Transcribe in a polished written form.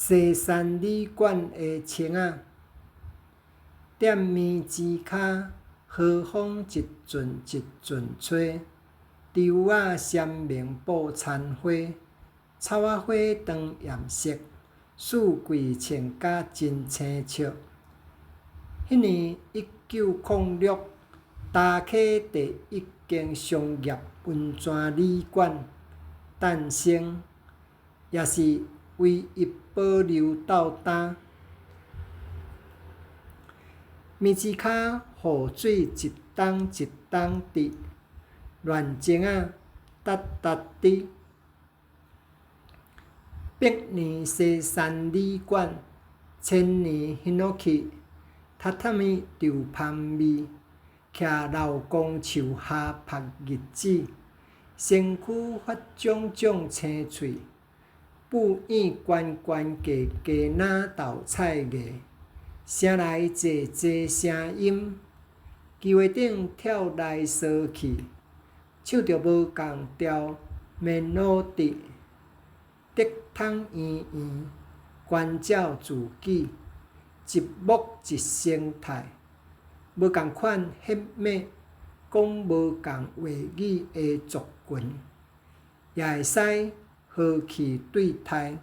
西山旅馆的青仔，踮暝之骹，和风一阵一阵吹。舟仔闪明报残花，草仔花长艳色，四季穿甲真青笑。迄年1906，大溪第一间商业温泉旅馆诞生，也是唯一保留到今。暝之骹，雨水一冬一冬滴，乱情仔哒哒滴。百年西山旅馆，千年行落去，榻榻米住香味，徛老公树下晒日子，身躯发种种青翠，布院悬悬架架哪斗菜艺，城内济济声音，机位顶跳来踅去，唱着无共调免落地，竹筒圆圆，关照自己，一木一生态，无共款血脉，讲无共话语的族群，也会使和气对待。